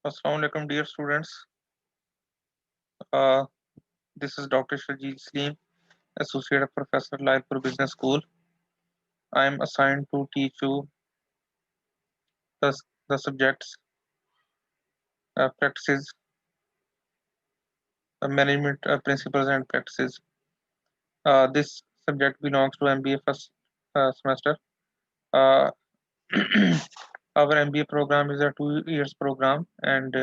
Assalamu alaikum, dear students. Uh, this is Dr. Shajid Sleem, Associate Professor, Liverpool Business School. I am assigned to teach you the, the subjects, practices, management principles and practices. This subject belongs to MBA first semester. Uh, our MBA program is a 2 years program, and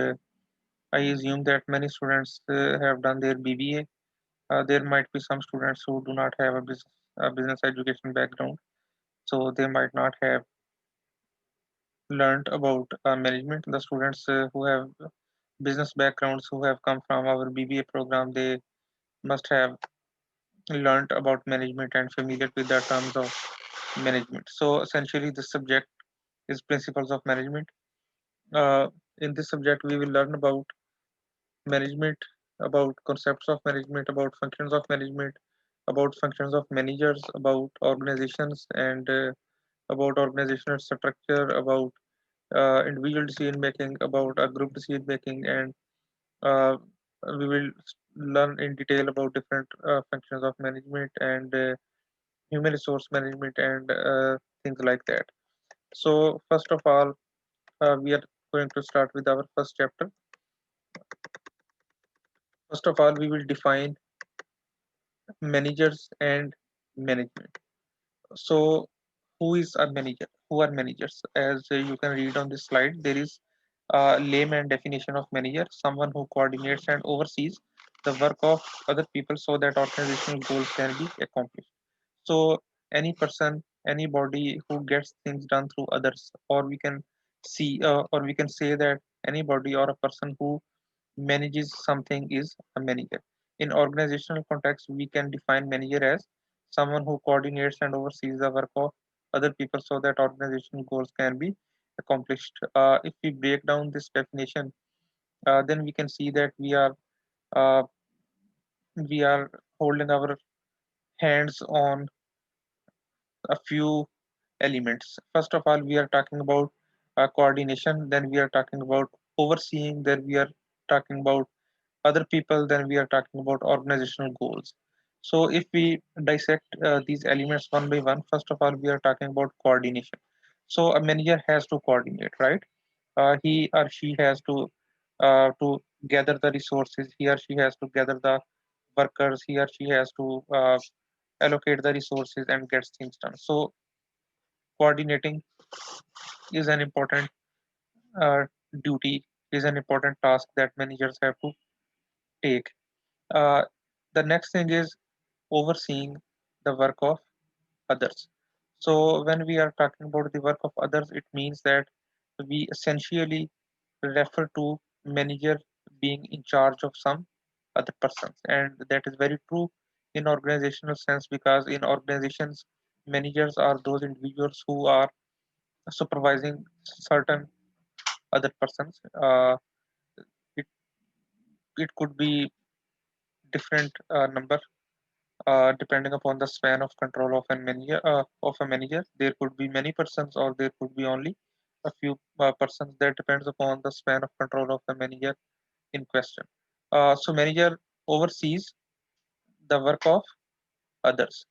I assume that many students have done their BBA. There might be some students who do not have a business education background, so they might not have learned about management. The students who have business backgrounds who have come from our BBA program, they must have learned about management and familiar with the terms of management. So essentially, this subject is principles of management. Uh, in this subject, we will learn about management, about concepts of management, about functions of management, about functions of managers, about organizations, and about organizational structure, about individual decision making, about a group decision making, and uh, we will learn in detail about different functions of management and human resource management and things like that. So, first of all, we are going to start with our first chapter. First of all, we will define managers and management. So, who is a manager? Who are managers? As you can read on this slide, there is a layman definition of manager: someone who coordinates and oversees the work of other people so that organizational goals can be accomplished. So, any person, anybody who gets things done through others, or we can or we can say that anybody or a person who manages something is a manager. In organizational context, we can define manager as someone who coordinates and oversees the work of other people so that organizational goals can be accomplished. If we break down this definition, then we can see that uh, we are holding our hands on a few elements. First of all, we are talking about coordination, then we are talking about overseeing, then we are talking about other people, then we are talking about organizational goals. So if we dissect these elements one by one, first of all, we are talking about coordination. So a manager has to coordinate, right? He or she has to gather the resources. He or she has to gather the workers. He or she has to allocate the resources and get things done. So coordinating is an important uh, duty, is an important task that managers have to take. Uh, the next thing is overseeing the work of others. So when we are talking about the work of others, it means that we essentially refer to manager being in charge of some other persons, and that is very true in organizational sense because in organizations, managers are those individuals who are supervising certain other persons. It it could be different number depending upon the span of control of a manager. There could be many persons, or there could be only a few persons. That depends upon the span of control of the manager in question. So, manager oversees the work of others.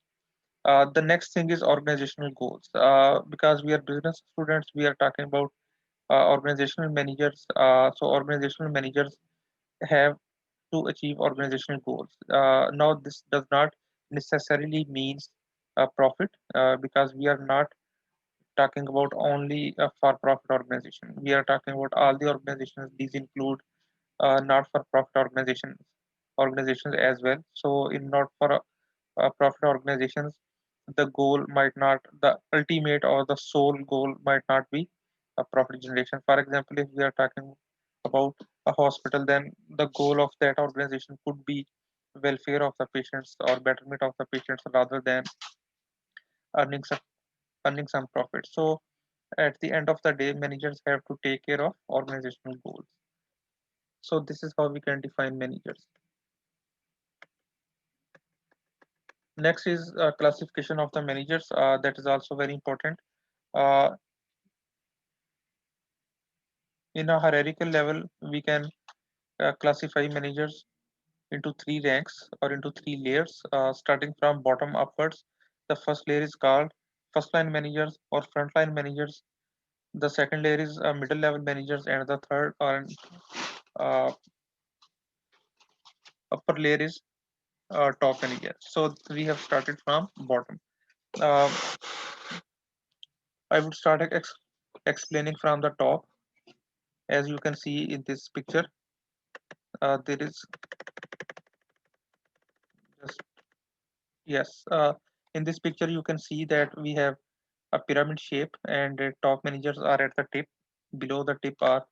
The next thing is organizational goals. Because we are business students, we are talking about organizational managers. So, organizational managers have to achieve organizational goals. Now, this does not necessarily means profit because we are not talking about only a for-profit organization. We are talking about all the organizations. These include not-for-profit organizations as well. So, in not-for-profit organizations, the goal might not, the ultimate or the sole goal might not be a profit generation. For example, if we are talking about a hospital, then the goal of that organization could be welfare of the patients or betterment of the patients rather than earning some earning some profit. So at the end of the day, managers have to take care of organizational goals. So this is how we can define managers. Next is classification of the managers. That is also very important. Uh, In a hierarchical level, we can classify managers into three ranks or into three layers, starting from bottom upwards. The first layer is called first line managers or frontline managers. The second layer is middle level managers, and the third or uh, upper layer is top manager. So we have started from bottom. Uh, I would start explaining from the top. As you can see in this picture, there is just yes. In this picture, you can see that we have a pyramid shape, and top managers are at the tip. Below the tip are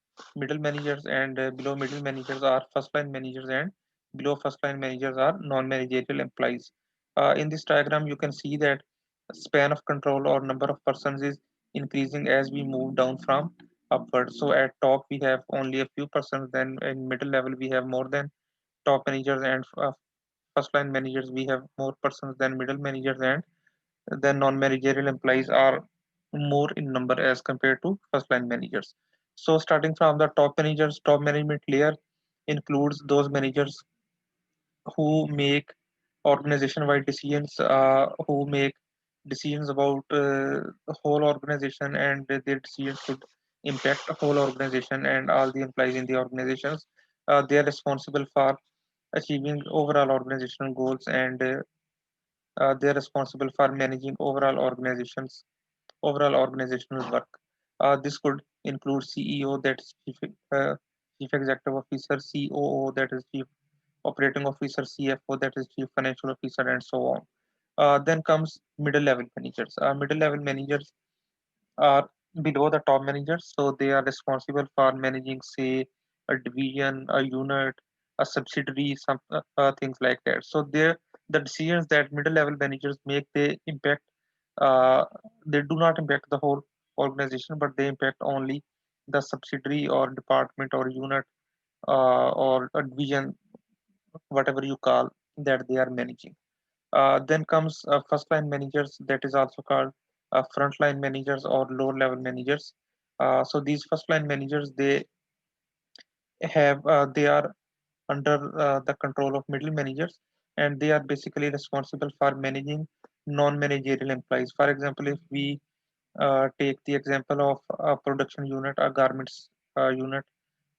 middle managers, and below middle managers are first line managers, and below first line managers are non-managerial employees. In this diagram, you can see that span of control or number of persons is increasing as we move down from upward. So at top we have only a few persons, then in middle level we have more than top managers, and first line managers we have more persons than middle managers, and then non-managerial employees are more in number as compared to first line managers. So starting from the top managers, top management layer includes those managers who make organization-wide decisions, who make decisions about the whole organization, and their decisions should impact the whole organization and all the employees in the organizations. They are responsible for achieving overall organizational goals, and they are responsible for managing overall organizational work. This could include CEO, that is Chief Executive Officer, COO, that is Chief Operating Officer, CFO, that is Chief Financial Officer, and so on. Then comes middle level managers. Middle level managers are below the top managers, so they are responsible for managing, say, a division, a unit, a subsidiary, some things like that. So the decisions that middle level managers make, uh, they do not impact the whole organization, but they impact only the subsidiary or department or unit, or a division, whatever you call that they are managing. Then comes first line managers, that is also called front line managers or lower level managers. So these first line managers, they are under the control of middle managers, and they are basically responsible for managing non-managerial employees. For example, if we take the example of a production unit, a garments unit,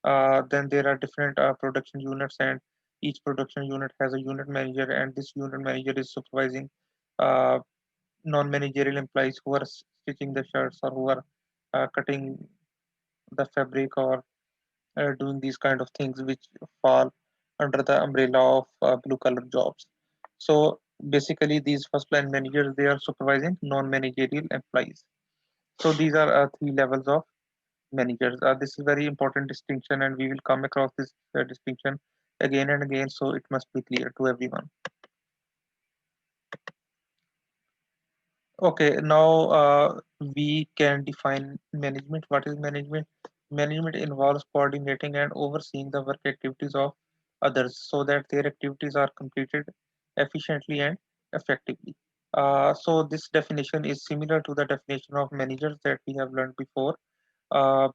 then there are different production units, and each production unit has a unit manager, and this unit manager is supervising uh, non-managerial employees who are stitching the shirts, or who are cutting the fabric, or doing these kind of things which fall under the umbrella of blue collar jobs. So basically, these first line managers, they are supervising non-managerial employees. So these are three levels of managers. This is very important distinction, and we will come across this distinction again and again. So it must be clear to everyone. Okay, now we can define management. What is management? Management involves coordinating and overseeing the work activities of others so that their activities are completed efficiently and effectively. So this definition is similar to the definition of managers that we have learned before. Uh,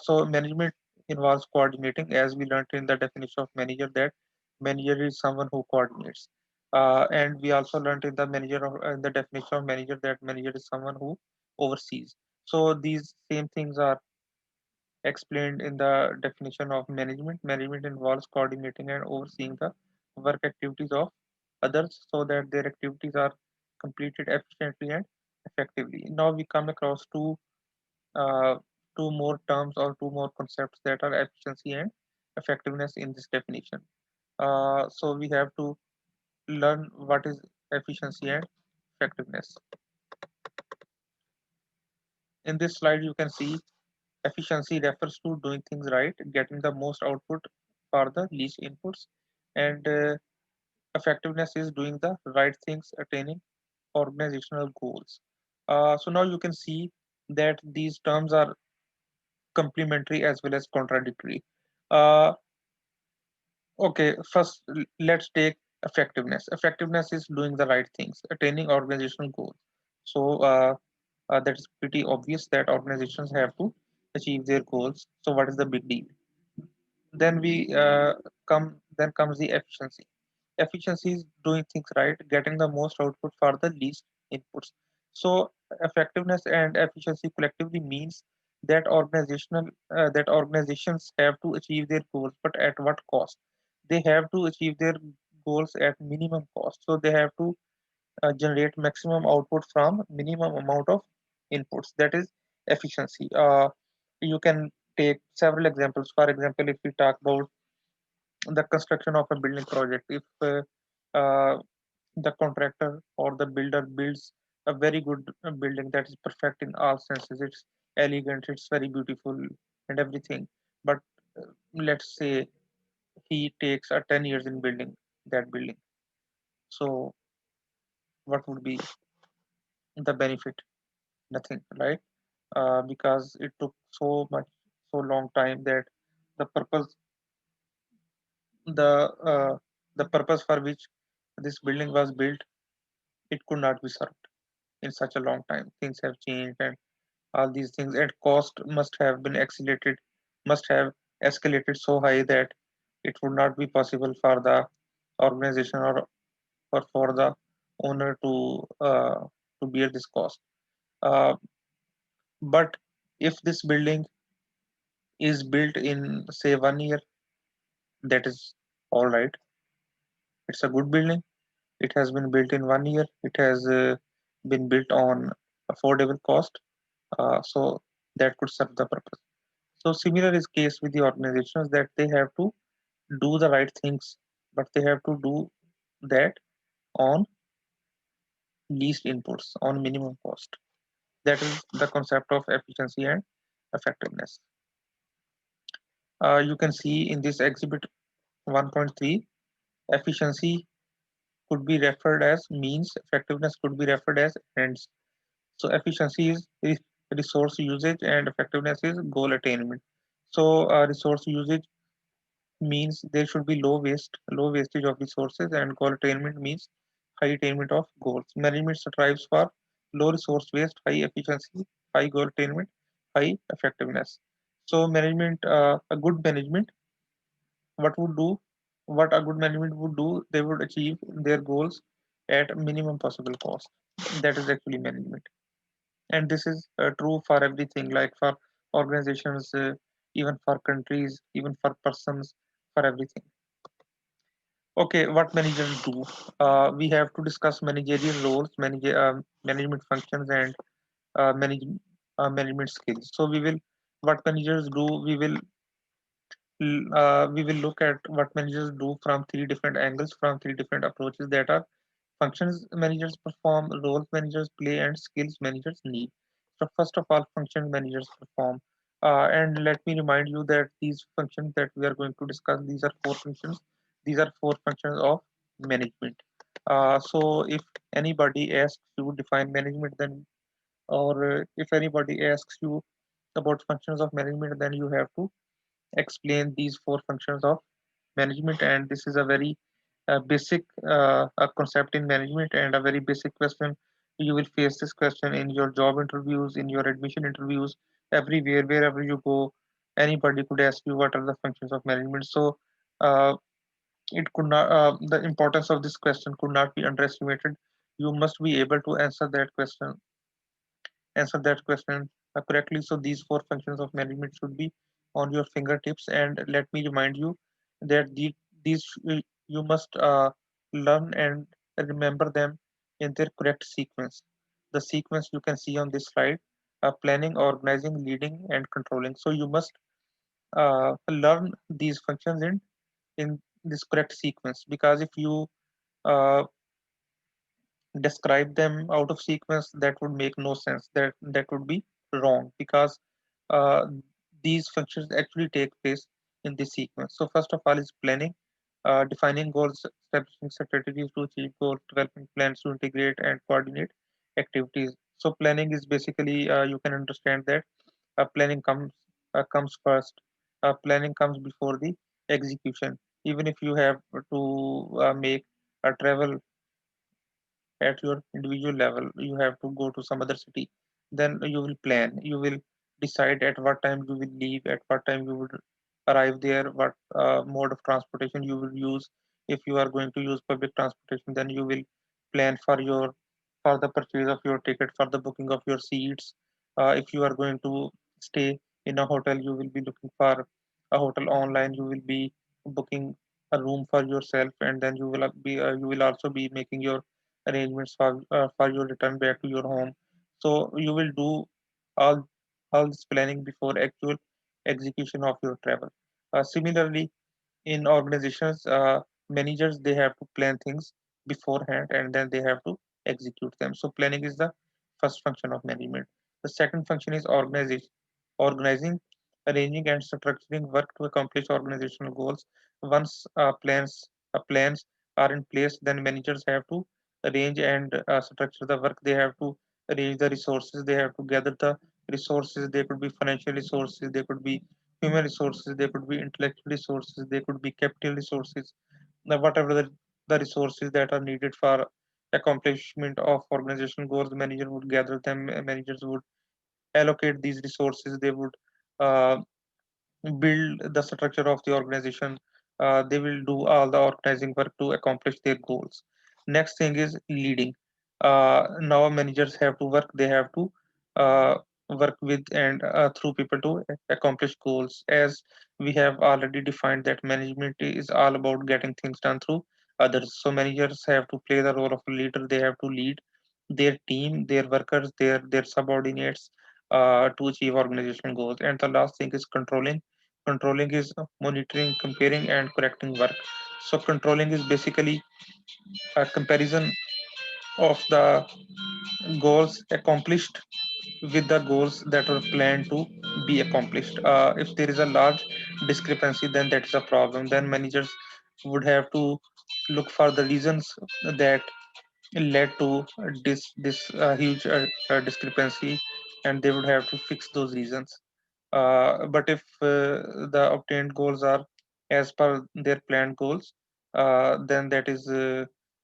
so management involves coordinating, as we learned in the definition of manager, that manager is someone who coordinates. And we also learned in the definition of manager, that manager is someone who oversees. So these same things are explained in the definition of management. Management involves coordinating and overseeing the work activities of others so that their activities are completed efficiently and effectively. Now we come across uh, two more terms or two more concepts, that are efficiency and effectiveness in this definition. So we have to learn what is efficiency and effectiveness. In this slide, you can see efficiency refers to doing things right, getting the most output for the least inputs, and effectiveness is doing the right things, attaining organizational goals. So now you can see that these terms are complementary as well as contradictory. Uh, Okay, first let's take effectiveness. Effectiveness is doing the right things, attaining organizational goals. So that is pretty obvious that organizations have to achieve their goals. So what is the big deal? Then we then comes the efficiency. Efficiency is doing things right, getting the most output for the least inputs. So effectiveness and efficiency collectively means that organizations have to achieve their goals, but at what cost? They have to achieve their goals at minimum cost. So they have to generate maximum output from minimum amount of inputs. That is efficiency. You can take several examples. For example, if we talk about the construction of a building project, if uh, the contractor or the builder builds a very good building that is perfect in all senses, it's elegant, it's very beautiful and everything, but let's say he takes 10 years in building that building. So what would be the benefit? Nothing, right? Because it took so long time that the purpose the uh, the purpose for which this building was built, it could not be served in such a long time. Things have changed and all these things, and cost must have escalated so high that it would not be possible for the organization or for the owner to bear this cost. uh, but if this building is built in say 1 year, that is all right. It's a good building. It has been built in 1 year. It has been built on affordable cost. So that could serve the purpose. So similar is case with the organizations that they have to do the right things, but they have to do that on least inputs, on minimum cost. That is the concept of efficiency and effectiveness. You can see in this exhibit 1.3, efficiency could be referred as means, effectiveness could be referred as ends. So efficiency is resource usage and effectiveness is goal attainment. So resource usage means there should be low wastage of resources, and goal attainment means high attainment of goals. Management strives for low resource waste, high efficiency, high goal attainment, high effectiveness. So a good management, what would do, what a good management would do, they would achieve their goals at minimum possible cost. That is actually management, and this is true for everything, like for organizations, even for countries, even for persons, for everything. Okay, what managers do? We have to discuss managerial roles, management functions, and management skills. So what managers do, we will look at what managers do from three different angles, from three different approaches, that are functions managers perform, roles managers play, and skills managers need. So first of all, function managers perform. And let me remind you that these functions that we are going to discuss, these are four functions. These are four functions of management. So if anybody asks you define management, then or if anybody asks you about functions of management, then you have to explain these four functions of management. And this is a very basic concept in management, and a very basic question. You will face this question in your job interviews, in your admission interviews, everywhere, wherever you go. Anybody could ask you what are the functions of management. So uh, it could not the importance of this question could not be underestimated. You must be able to answer that question correctly. So these four functions of management should be on your fingertips. And let me remind you that these you must learn and remember them in their correct sequence. The sequence you can see on this slide: planning, organizing, leading, and controlling. So you must learn these functions in this correct sequence, because if you uh, describe them out of sequence, that would make no sense. That would be wrong, because uh, these functions actually take place in this sequence. So first of all is planning, defining goals, establishing strategies to achieve goals, developing plans to integrate and coordinate activities. So planning is basically, you can understand that planning comes first. Planning comes before the execution. Even if you have to make a travel at your individual level, you have to go to some other city, then you will plan, you will decide at what time you will leave, at what time you will arrive there, what mode of transportation you will use. If you are going to use public transportation, then you will plan for the purchase of your ticket, for the booking of your seats. If you are going to stay in a hotel, you will be looking for a hotel online. You will be booking a room for yourself, and then you will also be making your arrangements for your return back to your home. So you will do all all this planning before actual execution of your travel. Similarly, in organizations, managers they have to plan things beforehand and then they have to execute them. So planning is the first function of management. The second function is organizing, arranging and structuring work to accomplish organizational goals. Once plans are in place, then managers have to arrange and structure the work. They have to arrange the resources, they have to gather the resources. They could be financial resources, they could be human resources, they could be intellectual resources, they could be capital resources, whatever the resources that are needed for accomplishment of organization goals. The manager would gather them. Managers would allocate these resources. They would uh, build the structure of the organization. They will do all the organizing work to accomplish their goals. Next thing is leading. Now managers have to work. They have to uh, work with and through people to accomplish goals. As we have already defined that management is all about getting things done through others. So managers have to play the role of a leader. They have to lead their team, their workers, their subordinates to achieve organizational goals. And the last thing is controlling. Controlling is monitoring, comparing, and correcting work. So controlling is basically a comparison of the goals accomplished with the goals that are planned to be accomplished. If there is a large discrepancy, then that is a problem. Then managers would have to look for the reasons that led to this huge discrepancy, and they would have to fix those reasons. But if the obtained goals are as per their planned goals, then that is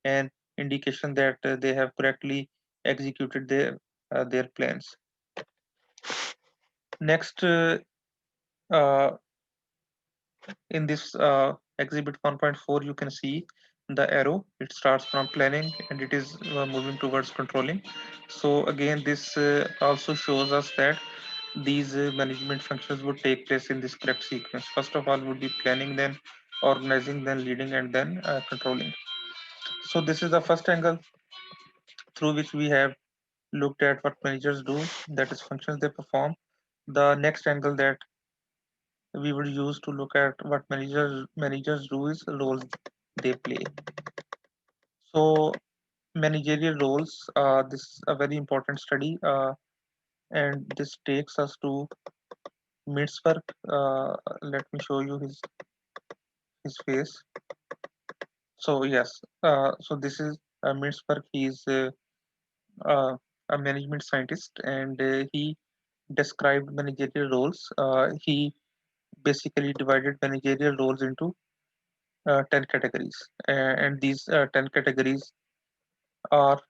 an indication that they have correctly executed their plans. Next, uh, in this exhibit 1.4, you can see the arrow. It starts from planning and it is moving towards controlling. So again, this also shows us that these management functions would take place in this correct sequence. First of all would be planning, then organizing, then leading, and then controlling. So this is the first angle through which we have looked at what managers do, that is functions they perform. The next angle that we would use to look at what managers do is roles they play. So managerial roles, this is a very important study, and this takes us to Mitzberg. Let me show you his face. So yes, so this is Mitzberg. He is uh, a management scientist, and he described managerial roles. He basically divided managerial roles into 10 categories, and these 10 categories are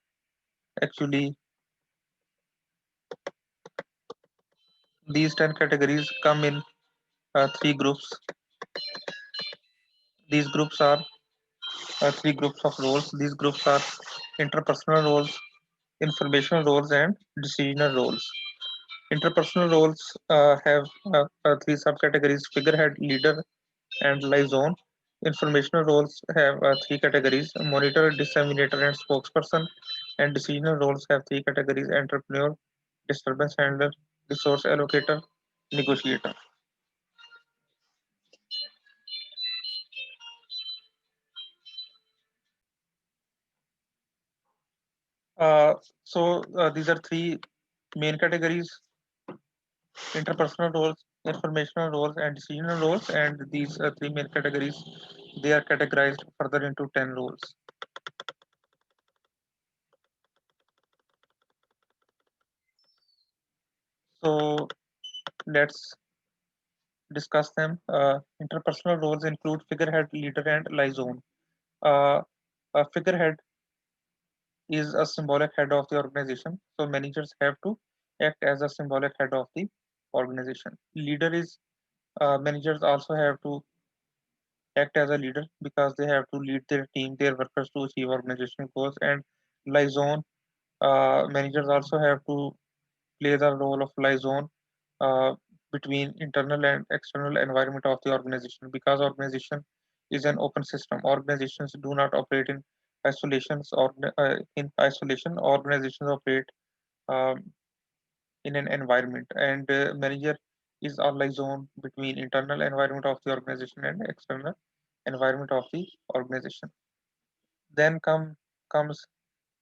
actually these 10 categories come in three groups. These groups are three groups of roles. These groups are interpersonal roles, informational roles, and decisional roles. Interpersonal roles have three subcategories: figurehead, leader, and liaison. Informational roles have three categories: monitor, disseminator, and spokesperson. And decisional roles have three categories: entrepreneur, disturbance handler, resource allocator, negotiator. Uh, so these are three main categories: interpersonal roles, informational roles, and decisional roles. And these three main categories, they are categorized further into 10 roles. So let's discuss them. Interpersonal roles include figurehead, leader, and liaison. Uh, a figurehead is a symbolic head of the organization. So managers have to act as a symbolic head of the organization. Leader is managers also have to act as a leader because they have to lead their team, their workers to achieve organizational goals. And liaison managers also have to play the role of liaison uh, between internal and external environment of the organization because organization is an open system. Organizations do not operate in isolations or in isolation. Organizations operate um, in an environment, and manager is a liaison between internal environment of the organization and external environment of the organization. Then comes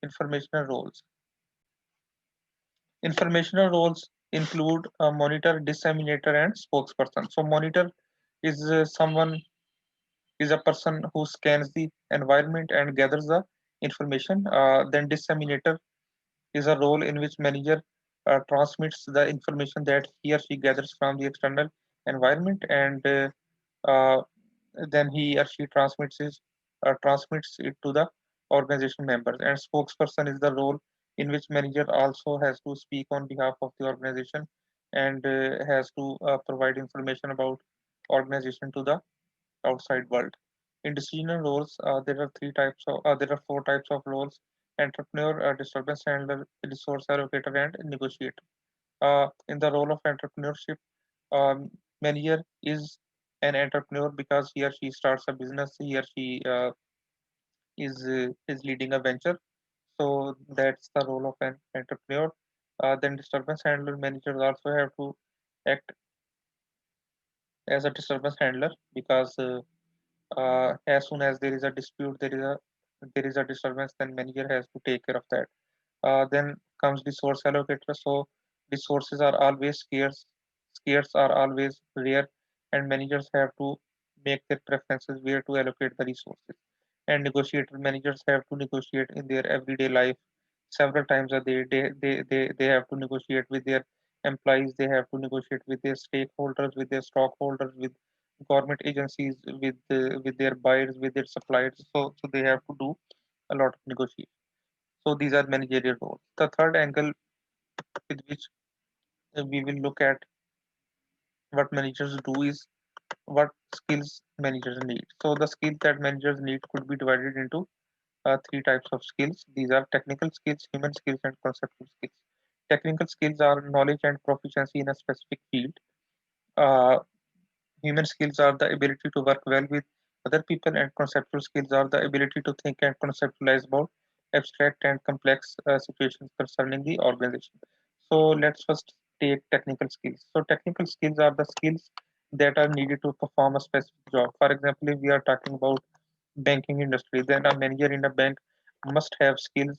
informational roles. Informational roles include a monitor, disseminator, and spokesperson. So monitor is someone is a person who scans the environment and gathers the information. Then disseminator is a role in which manager transmits the information that he or she gathers from the external environment, and uh, then he or she transmits it to the organization members. And spokesperson is the role in which manager also has to speak on behalf of the organization and has to provide information about organization to the outside world. In decisional roles, there are four types of roles: entrepreneur, disturbance handler, resource allocator, and negotiator. In the role of entrepreneurship, manager is an entrepreneur because he or she starts a business. He or she is leading a venture. So that's the role of an entrepreneur. Then disturbance handler managers also have to act as a disturbance handler because as soon as there is a dispute, there is a disturbance, then manager has to take care of that. Then comes the source allocator. So resources are always scarce are always rare, and managers have to make their preferences where to allocate the resources. And negotiator managers have to negotiate in their everyday life several times a day. They have to negotiate with their employees, they have to negotiate with their stakeholders, with their stockholders, with government agencies, with their buyers, with their suppliers. So they have to do a lot of negotiation. So these are managerial roles. The third angle with which we will look at what managers do is what skills managers need. So the skills that managers need could be divided into three types of skills. These are technical skills, human skills, and conceptual skills. Technical skills are knowledge and proficiency in a specific field. Uh, Human skills are the ability to work well with other people, and conceptual skills are the ability to think and conceptualize about abstract and complex situations concerning the organization. So let's first take technical skills. So technical skills are the skills that are needed to perform a specific job. For example, if we are talking about banking industry, then a manager in a bank must have skills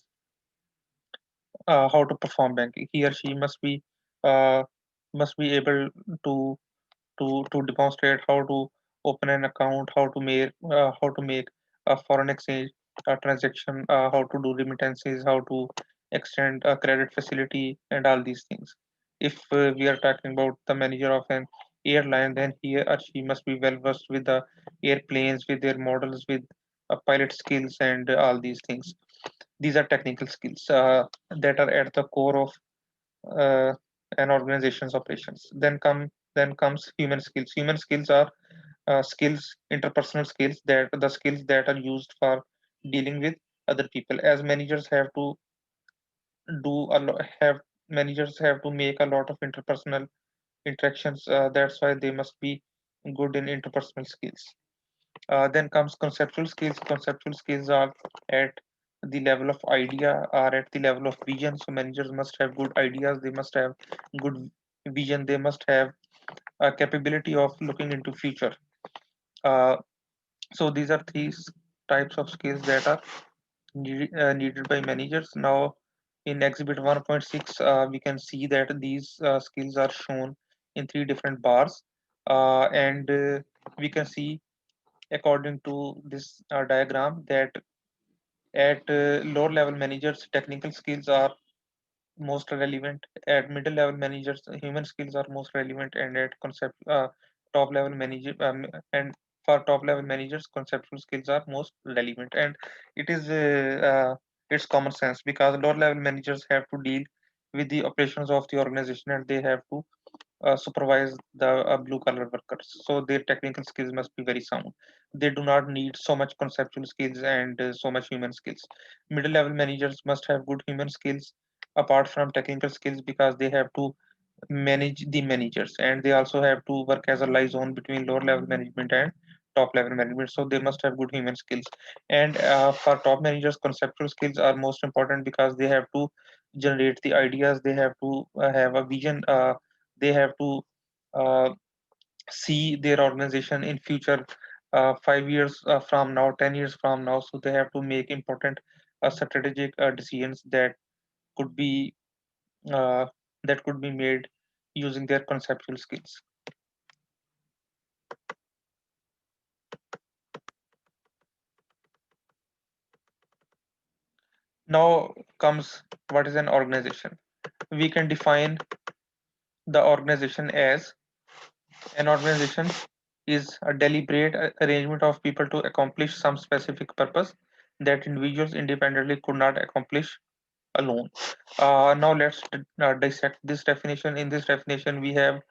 how to perform banking. He or she uh, must be able to to demonstrate how to open an account, how to make a foreign exchange transaction, how to do remittances, how to extend a credit facility, and all these things. If we are talking about the manager of an airline, then he or she must be well versed with the airplanes, with their models, with pilot skills, and all these things. These are technical skills that are at the core of uh, an organization's operations. Then comes human skills. Human skills are interpersonal skills, that the skills that are used for dealing with other people. As managers have to do a lot, have managers have to make a lot of interpersonal interactions. That's why they must be good in interpersonal skills. Then comes conceptual skills. Conceptual skills are at the level of idea, are at the level of vision. So managers must have good ideas. They must have good vision. They must have a capability of looking into future. Uh, so these are types of skills that are needed by managers. Now, in Exhibit 1.6, we can see that these skills are shown in three different bars, and we can see according to this diagram that at lower level managers technical skills are most relevant, at middle level managers human skills are most relevant, and at concept top level manager and for top level managers conceptual skills are most relevant. And it is it's common sense because lower level managers have to deal with the operations of the organization, and they have to supervise the blue collar workers. So their technical skills must be very sound. They do not need so much conceptual skills and so much human skills. Middle level managers must have good human skills apart from technical skills, because they have to manage the managers, and they also have to work as a liaison between lower level management and top level management. So they must have good human skills. And for top managers, conceptual skills are most important, because they have to generate the ideas, they have to have a vision, they have to uh, see their organization in future, 5 years from now, 10 years from now. So they have to make important strategic decisions could be uh, that could be made using their conceptual skills. Now comes what is an organization. We can define the organization as: an organization is a deliberate arrangement of people to accomplish some specific purpose that individuals independently could not accomplish alone. Now let's dissect this definition. In this definition, we have: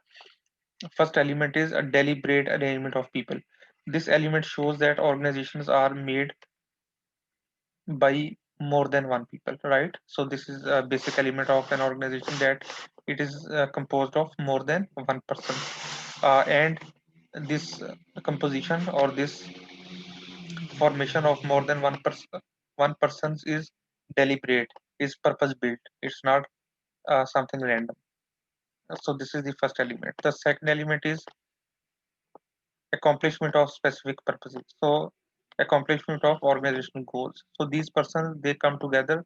first element is a deliberate arrangement of people. This element shows that organizations are made by more than one people, right? So this is a basic element of an organization, that it is composed of more than one person. And this composition, or this formation of more than one person's, is deliberate, is purpose built. It's not something random. So this is the first element. The second element is accomplishment of specific purposes. So accomplishment of organizational goals. So these persons, they come together,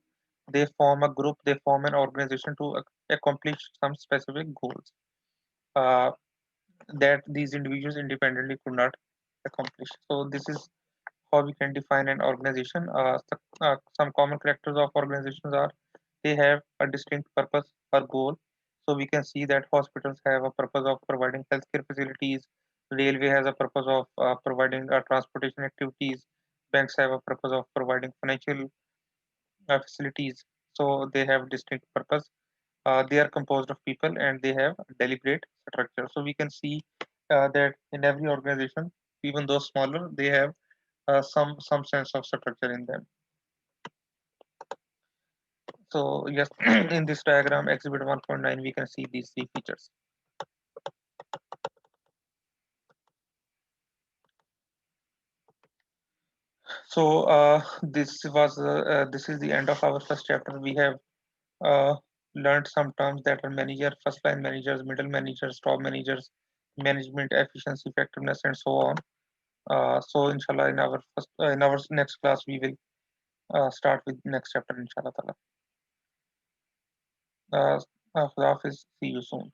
they form a group, they form an organization to accomplish some specific goals uh, that these individuals independently could not accomplish. So this is how we can define an organization. Some common characters of organizations are: they have a distinct purpose or goal. So we can see that hospitals have a purpose of providing healthcare facilities, railway has a purpose of providing transportation activities, banks have a purpose of providing financial facilities. So they have distinct purpose. They are composed of people and they have deliberate structure. So we can see that in every organization, even though smaller, they have some sense of structure in them. So yes, in this diagram, exhibit 1.9, we can see these three features. So this is the end of our first chapter. We have uh, learned some terms that are manager, first line managers, middle managers, top managers, management, efficiency, effectiveness, and so on. So inshallah, in our next class, we will start with next chapter, inshallah. Ta'ala. Khuda Hafiz, see you soon.